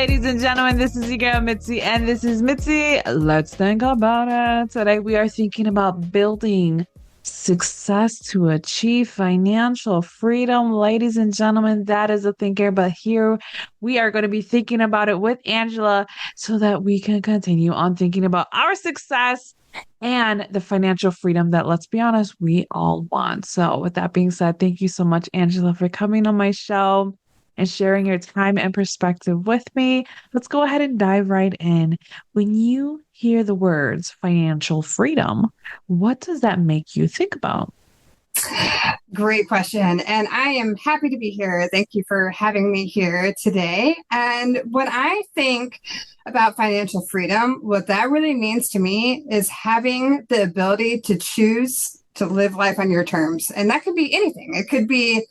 ladies and gentlemen. This is your girl Mitzi, and this is Mitzi. Let's think about it. Today, we are thinking about building success to achieve financial freedom. Ladies and gentlemen, that is a thinker, but here we are going to be thinking about it with Angela so that we can continue on thinking about our success and the financial freedom that, let's be honest, we all want. So, with that being said, thank you so much, Angela, for coming on my show and sharing your time and perspective with me. Let's go ahead and dive right in. When you hear the words financial freedom, what does that make you think about? Great question. And I am happy to be here. Thank you for having me here today. And when I think about financial freedom, what that really means to me is having the ability to choose to live life on your terms. And that could be anything. It could be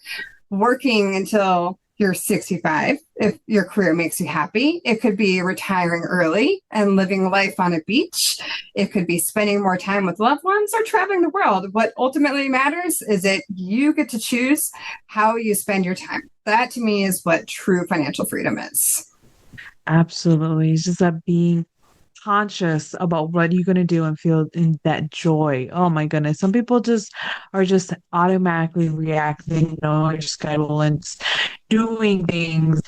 working until you're 65 if your career makes you happy. It could be retiring early and living life on a beach. It could be spending more time with loved ones or traveling the world. What ultimately matters is that you get to choose how you spend your time. That to me is what true financial freedom is. Absolutely. It's just that being conscious about what you're going to do and feel in that joy. Oh my goodness. Some people just are just automatically reacting, or just scheduling, doing things,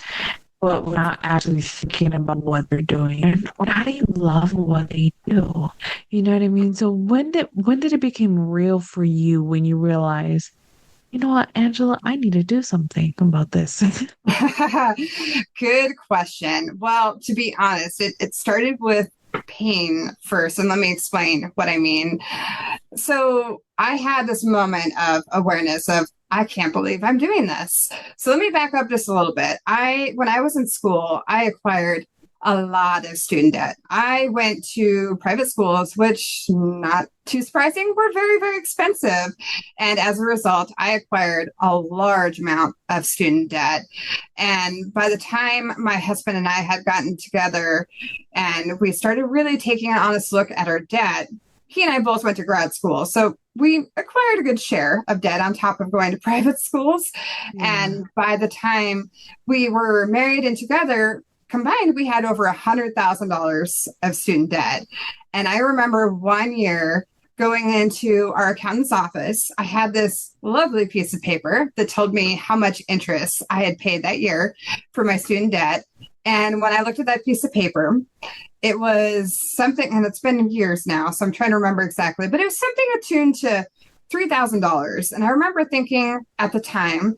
but we're not actually thinking about what they're doing. And how do you love what they do? You know what I mean? So when did it become real for you when you realized, you know what, Angela, I need to do something about this? Good question. Well, to be honest, it started with pain first, and let me explain what I mean. So I had this moment of awareness of, I can't believe I'm doing this. So let me back up just a little bit. When I was in school, I acquired a lot of student debt. I went to private schools, which, not too surprising, were very, very expensive. And as a result, I acquired a large amount of student debt. And by the time my husband and I had gotten together and we started really taking an honest look at our debt, he and I both went to grad school. So we acquired a good share of debt on top of going to private schools. Yeah. And by the time we were married and together, combined, we had over $100,000 of student debt. And I remember one year going into our accountant's office, I had this lovely piece of paper that told me how much interest I had paid that year for my student debt. And when I looked at that piece of paper, it was something, and it's been years now, so I'm trying to remember exactly, but it was something attuned to $3,000. And I remember thinking at the time,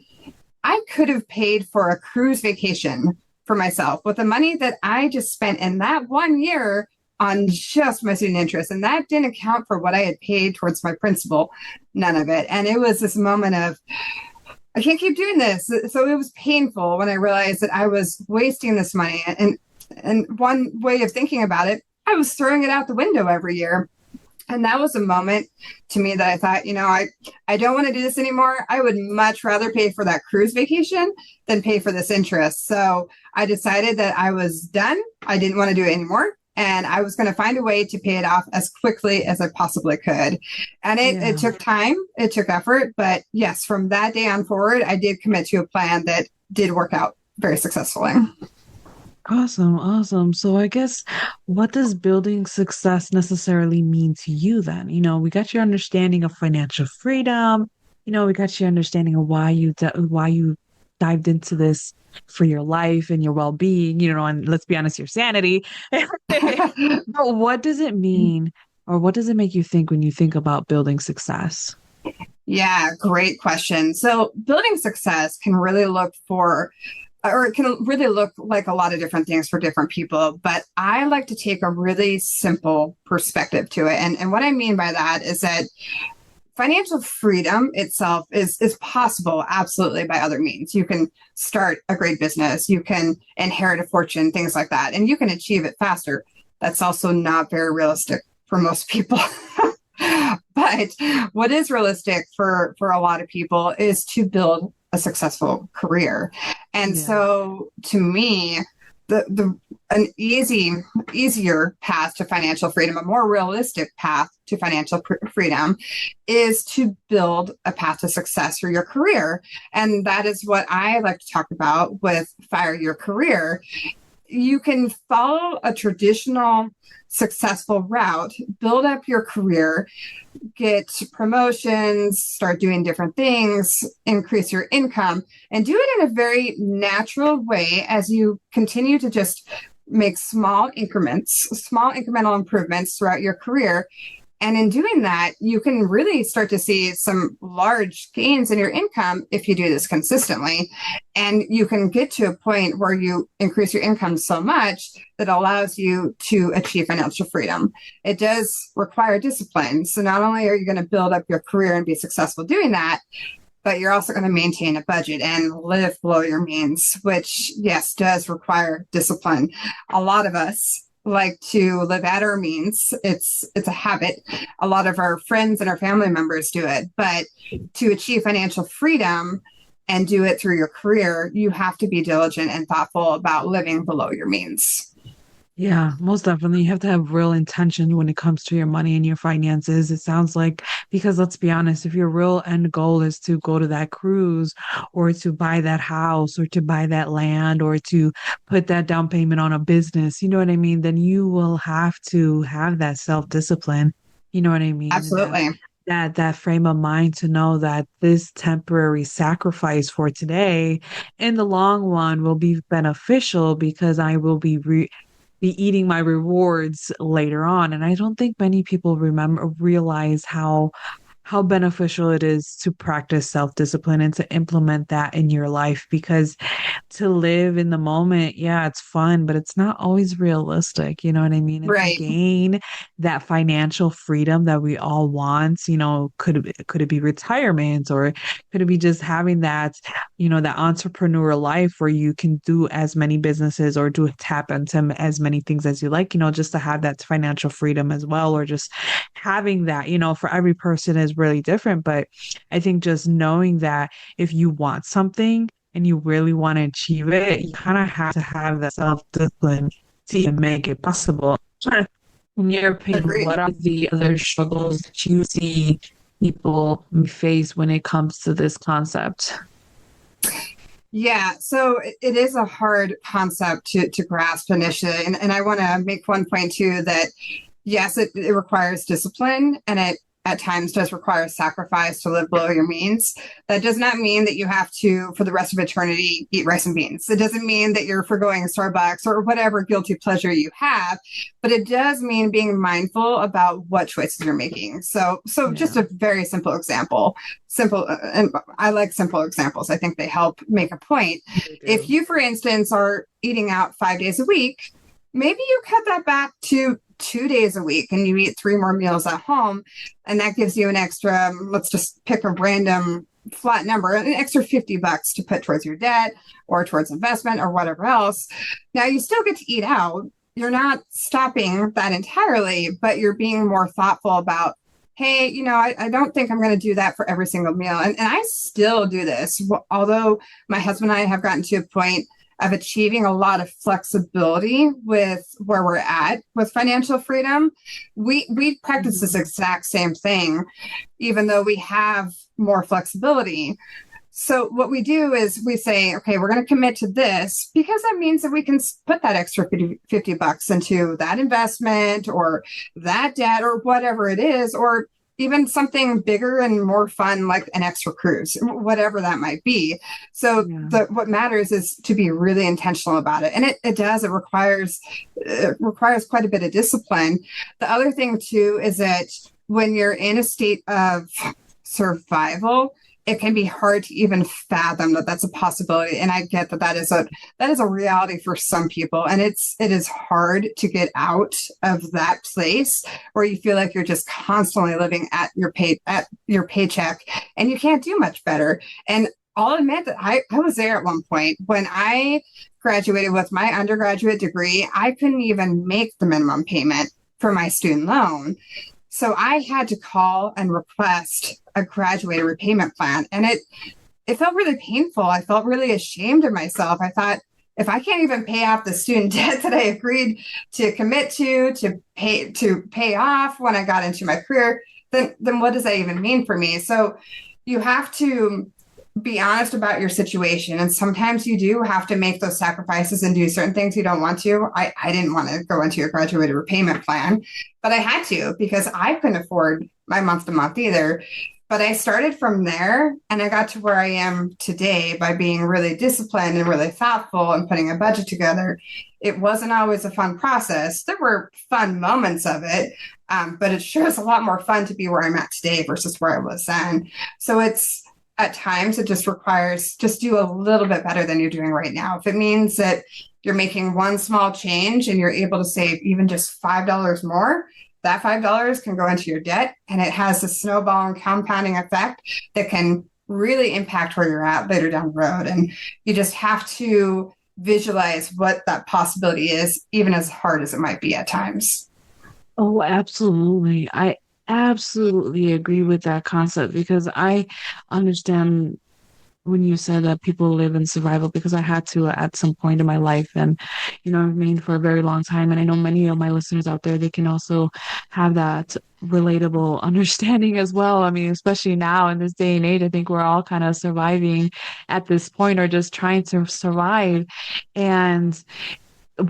I could have paid for a cruise vacation for myself with the money that I just spent in that one year on just my student interest. And that didn't account for what I had paid towards my principal, none of it. And it was this moment of, I can't keep doing this. So it was painful when I realized that I was wasting this money. And one way of thinking about it, I was throwing it out the window every year. And that was a moment to me that I thought, I don't want to do this anymore. I would much rather pay for that cruise vacation than pay for this interest. So I decided that I was done. I didn't want to do it anymore. And I was going to find a way to pay it off as quickly as I possibly could. And it took time. It took effort. But yes, from that day on forward, I did commit to a plan that did work out very successfully. Awesome. Awesome. So I guess, what does building success necessarily mean to you then? We got your understanding of financial freedom. We got your understanding of why you dived into this for your life and your well-being, and let's be honest, your sanity. But what does it mean, or what does it make you think when you think about building success? Yeah, great question. So building success can really look like a lot of different things for different people, but I like to take a really simple perspective to it. And what I mean by that is that financial freedom itself is possible, absolutely, by other means. You can start a great business, you can inherit a fortune, things like that, and you can achieve it faster. That's also not very realistic for most people. But what is realistic for a lot of people is to build a successful career. And so to me, an easier path to financial freedom, a more realistic path to financial freedom, is to build a path to success for your career. And that is what I like to talk about with Fire Your Career. you can follow a traditional successful route, build up your career, get promotions, start doing different things, increase your income, and do it in a very natural way as you continue to just make small increments, small incremental improvements throughout your career. And in doing that, you can really start to see some large gains in your income if you do this consistently. And you can get to a point where you increase your income so much that allows you to achieve financial freedom. It does require discipline. So not only are you going to build up your career and be successful doing that, but you're also going to maintain a budget and live below your means, which, yes, does require discipline. A lot of us like to live at our means. It's a habit. A lot of our friends and our family members do it, but to achieve financial freedom and do it through your career, you have to be diligent and thoughtful about living below your means. Yeah, most definitely. You have to have real intention when it comes to your money and your finances. It sounds like, because let's be honest, if your real end goal is to go to that cruise or to buy that house or to buy that land or to put that down payment on a business, you know what I mean? Then you will have to have that self-discipline. You know what I mean? And Absolutely. that frame of mind to know that this temporary sacrifice for today in the long run will be beneficial because I will be eating my rewards later on. And I don't think many people realize how beneficial it is to practice self-discipline and to implement that in your life, because to live in the moment, yeah, it's fun, but it's not always realistic. You know what I mean? And to Right. gain that financial freedom that we all want, could it be retirement, or could it be just having that, that entrepreneur life where you can do as many businesses or do tap into as many things as you like, just to have that financial freedom as well, or just having that, for every person is really different. But I think just knowing that if you want something and you really want to achieve it, you kind of have to have that self-discipline to even make it possible. In your opinion, Agreed. what are the other struggles that you see people face when it comes to this concept? Yeah, so it is a hard concept to grasp initially. And I want to make one point too that yes, it requires discipline and it at times does require sacrifice to live below your means. That does not mean that you have to, for the rest of eternity, eat rice and beans. It doesn't mean that you're foregoing Starbucks or whatever guilty pleasure you have, but it does mean being mindful about what choices you're making. So just Yeah, a very simple example. And I like simple examples. I think they help make a point. they If do. you, for instance, are eating out 5 days a week, maybe you cut that back to 2 days a week and you eat 3 more meals at home. And that gives you an extra, let's just pick a random flat number, an extra $50 to put towards your debt or towards investment or whatever else. Now you still get to eat out. You're not stopping that entirely, but you're being more thoughtful about, hey, I don't think I'm going to do that for every single meal. And I still do this, although my husband and I have gotten to a point of achieving a lot of flexibility with where we're at with financial freedom. We practice this Mhm. exact same thing, even though we have more flexibility. So what we do is we say, okay, we're going to commit to this because that means that we can put that extra $50 into that investment or that debt or whatever it is, or even something bigger and more fun like an extra cruise, whatever that might be. So Yeah. what matters is to be really intentional about it. And it requires quite a bit of discipline. The other thing too is that when you're in a state of survival, it can be hard to even fathom that that's a possibility. And I get that that is a reality for some people. And it is hard to get out of that place where you feel like you're just constantly living at your paycheck and you can't do much better. And I'll admit that I was there at one point when I graduated with my undergraduate degree. I couldn't even make the minimum payment for my student loan. So I had to call and request a graduated repayment plan. And it felt really painful. I felt really ashamed of myself. I thought, if I can't even pay off the student debt that I agreed to commit to pay off when I got into my career, then what does that even mean for me? So you have to be honest about your situation. And sometimes you do have to make those sacrifices and do certain things you don't want to. I didn't want to go into a graduated repayment plan, but I had to because I couldn't afford my month to month either. But I started from there and I got to where I am today by being really disciplined and really thoughtful and putting a budget together. It wasn't always a fun process. There were fun moments of it, but it sure is a lot more fun to be where I'm at today versus where I was then. So it's at times it just requires just do a little bit better than you're doing right now. If it means that you're making one small change and you're able to save even just $5 more, that $5 can go into your debt and it has a snowball and compounding effect that can really impact where you're at later down the road. And you just have to visualize what that possibility is, even as hard as it might be at times. Oh, absolutely. I absolutely agree with that concept because I understand when you said that people live in survival because I had to at some point in my life and I've been for a very long time and I know many of my listeners out there they can also have that relatable understanding as well. I mean, especially now in this day and age, I think we're all kind of surviving at this point or just trying to survive. And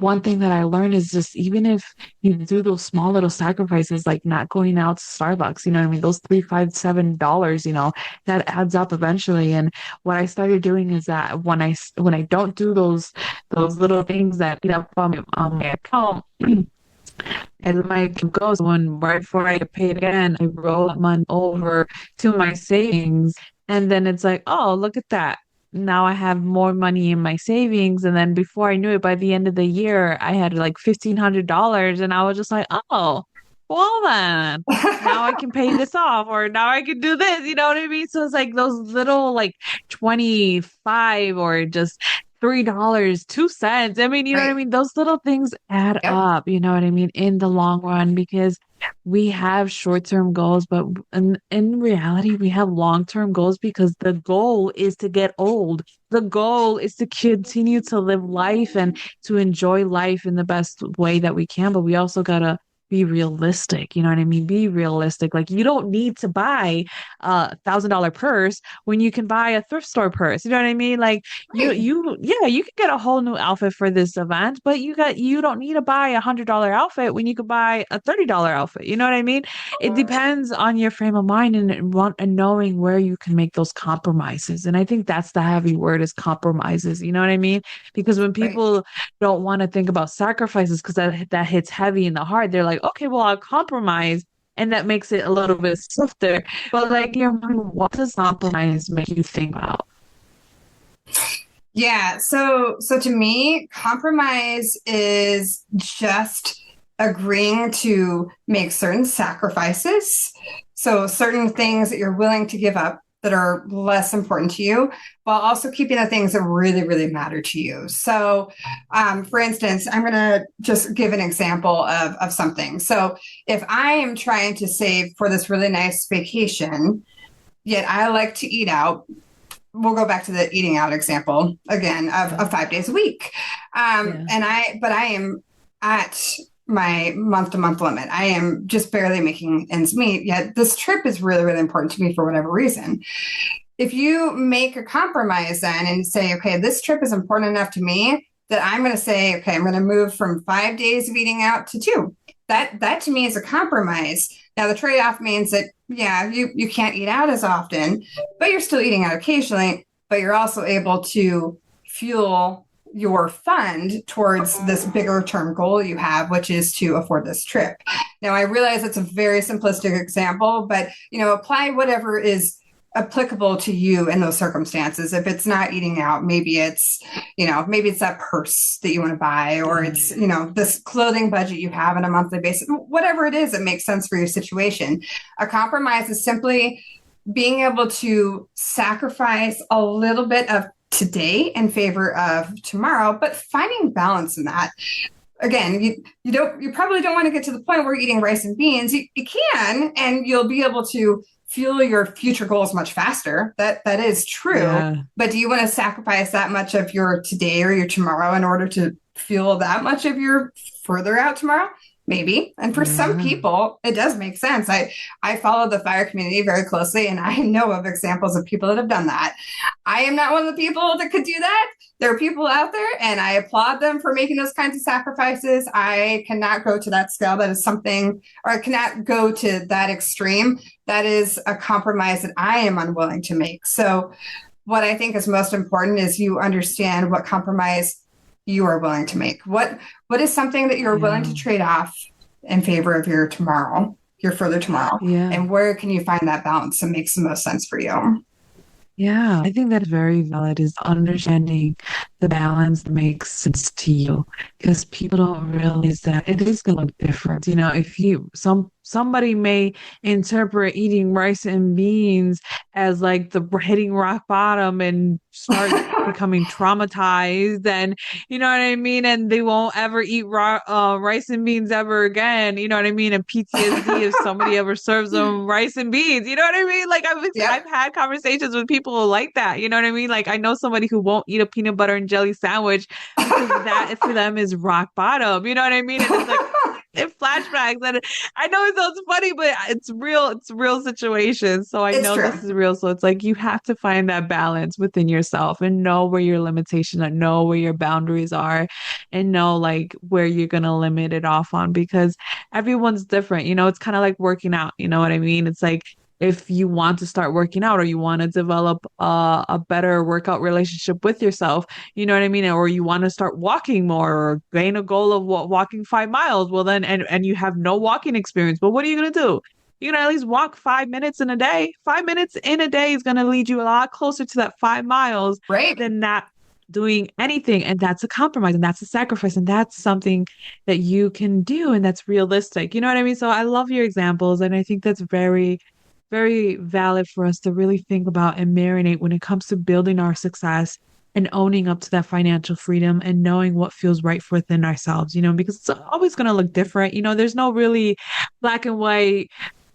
one thing that I learned is just even if you do those small little sacrifices, like not going out to Starbucks, you know what I mean? Those $3, $5, $7, that adds up eventually. And what I started doing is that when I don't do those little things that get up on my account, as my account goes, when right before I get paid again, I roll that money over to my savings. And then it's like, oh, look at that. Now I have more money in my savings. And then before I knew it, by the end of the year, I had like $1,500. And I was just like, oh, well then, now I can pay this off, or now I can do this. You know what I mean? So it's like those little like 25 or just $3, 2 cents. I mean, you know what I Right. mean? Those little things add Yep. up, you know what I mean, in the long run, because we have short-term goals, but in reality, we have long-term goals because the goal is to get old. The goal is to continue to live life and to enjoy life in the best way that we can. But we also gotta be realistic. You know what I mean? Be realistic. Like you don't need to buy $1,000 purse when you can buy a thrift store purse. You know what I mean? Like Right. yeah, you could get a whole new outfit for this event, but you don't need to buy $100 outfit when you could buy a $30 outfit. You know what I mean? It depends on your frame of mind and knowing where you can make those compromises. And I think that's the heavy word is compromises. You know what I mean? Because when Right. people don't want to think about sacrifices because that hits heavy in the heart, they're like, okay, well, I'll compromise. And that makes it a little bit softer. But like your mind, what does compromise make you think about? Yeah. So to me, compromise is just agreeing to make certain sacrifices. So certain things that you're willing to give up that are less important to you, while also keeping the things that really, really matter to you. So, for instance, I'm going to just give an example of something. So if I am trying to save for this really nice vacation, yet I like to eat out, we'll go back to the eating out example again of 5 days a week. Yeah. But I am at my month to month limit. I am just barely making ends meet. Yet this trip is really, really important to me for whatever reason. If you make a compromise then and say, okay, this trip is important enough to me that I'm going to say, okay, I'm going to move from 5 days of eating out to two. That to me is a compromise. Now the trade-off means that yeah, you can't eat out as often, but you're still eating out occasionally, but you're also able to fuel your fund towards this bigger term goal you have, which is to afford this trip. Now I realize it's a very simplistic example, but apply whatever is applicable to you in those circumstances. If it's not eating out, maybe it's that purse that you want to buy, or Yeah. it's, this clothing budget you have on a monthly basis, whatever it is that makes sense for your situation. A compromise is simply being able to sacrifice a little bit of today in favor of tomorrow, but finding balance in that. Again, you probably don't want to get to the point where you're eating rice and beans. You can, and you'll be able to fuel your future goals much faster. That is true. Yeah. But do you want to sacrifice that much of your today or your tomorrow in order to fuel that much of your further out tomorrow? Maybe. And for some Yeah. people, it does make sense. I follow the fire community very closely, and I know of examples of people that have done that. I am not one of the people that could do that. There are people out there, and I applaud them for making those kinds of sacrifices. I cannot go to that scale. That is something, or I cannot go to that extreme. That is a compromise that I am unwilling to make. So, what I think is most important is you understand what compromise you are willing to make. What is something that you're willing Yeah. to trade off in favor of your tomorrow, your further tomorrow? Yeah. And where can you find that balance that makes the most sense for you? Yeah, I think that's very valid is understanding the balance that makes sense to you because people don't realize that it is gonna look different. You know, if you somebody may interpret eating rice and beans as like the hitting rock bottom and start becoming traumatized and you know what I mean? And they won't ever eat rice and beans ever again. You know what I mean? And PTSD if somebody ever serves them rice and beans. You know what I mean? Like Yep. I've had conversations with people like that. You know what I mean? Like I know somebody who won't eat a peanut butter and jelly sandwich because that for them is rock bottom. You know what I mean? And it's like it flashbacks and I know it sounds funny, but it's real situation. So I It's know true. this is real. So it's like you have to find that balance within yourself and know where your limitations are, know where your boundaries are, and know like where you're gonna limit it off on because everyone's different. You know, it's kind of like working out. You know what I mean? It's like if you want to start working out or you want to develop a better workout relationship with yourself, you know what I mean? Or you want to start walking more or gain a goal of walking 5 miles. Well, then, and you have no walking experience, but what are you going to do? You're going to at least walk 5 minutes in a day. 5 minutes in a day is going to lead you a lot closer to that 5 miles Right. than not doing anything. And that's a compromise and that's a sacrifice. And that's something that you can do and that's realistic. You know what I mean? So I love your examples. And I think that's very valid for us to really think about and marinate when it comes to building our success and owning up to that financial freedom and knowing what feels right for within ourselves, you know, because it's always going to look different. You know, there's no really black and white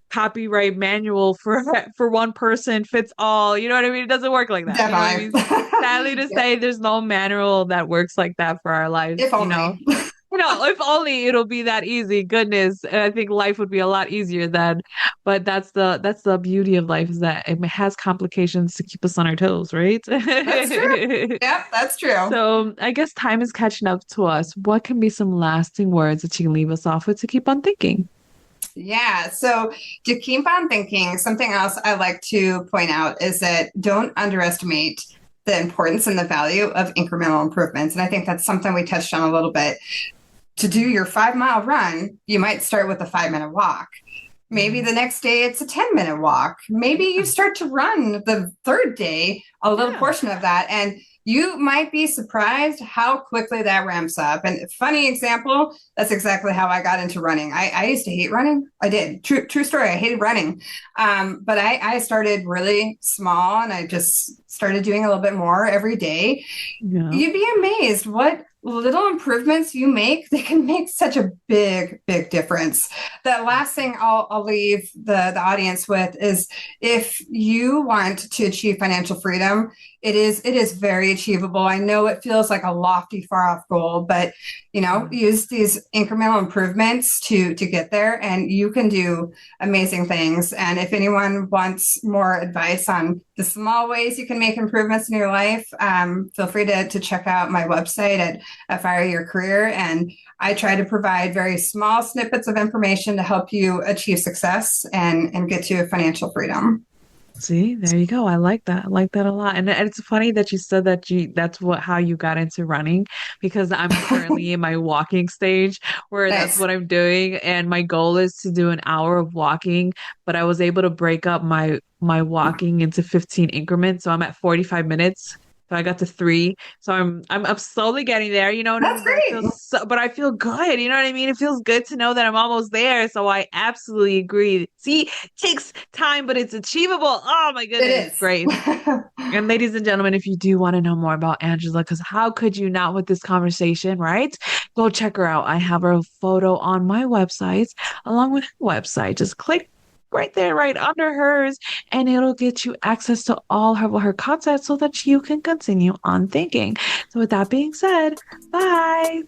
copyright manual for for one person fits all. You know what I mean? It doesn't work like that. You know what I Definitely. mean? Sadly to Yep. say, there's no manual that works like that for our lives, If you know. only. You know, if only it'll be that easy. Goodness, and I think life would be a lot easier then. But that's the beauty of life is that it has complications to keep us on our toes, right? That's true. Yep, that's true. So I guess time is catching up to us. What can be some lasting words that you can leave us off with to keep on thinking? Yeah. So to keep on thinking, something else I like to point out is that don't underestimate the importance and the value of incremental improvements. And I think that's something we touched on a little bit. To do your 5 mile run, you might start with a 5 minute walk. Maybe Yeah. the next day it's a 10-minute walk. Maybe you Yeah. start to run the third day, a little Yeah. portion of that. And you might be surprised how quickly that ramps up. And funny example, that's exactly how I got into running. I used to hate running. I did. True story. I hated running. But I started really small and I just started doing a little bit more every day. Yeah. You'd be amazed what little improvements you make. They can make such a big difference. The last thing I'll leave the audience with is if you want to achieve financial freedom, it is very achievable. I know it feels like a lofty, far off goal, but use these incremental improvements to get there, and you can do amazing things. And if anyone wants more advice on the small ways you can make improvements in your life, feel free to check out my website at Fire Your Career. And I try to provide very small snippets of information to help you achieve success and get to financial freedom. See, there you go. I like that. I like that a lot. And it's funny that you said that that's how you got into running because I'm currently in my walking stage where that's Nice. what I'm doing. And my goal is to do an hour of walking, but I was able to break up my walking into 15 increments. So I'm at 45 minutes. So I got to three. So I'm slowly getting there, you know what I That's mean? But I feel great. but I feel good, you know what I mean? It feels good to know that I'm almost there. So I absolutely agree. See, takes time, but it's achievable. Oh my It goodness, it's great. is. And ladies and gentlemen, if you do want to know more about Angela, because how could you not with this conversation, right? Go check her out. I have her photo on my website along with her website. Just click right there, right under hers, and it'll get you access to all her content so that you can continue on thinking. So with that being said, bye.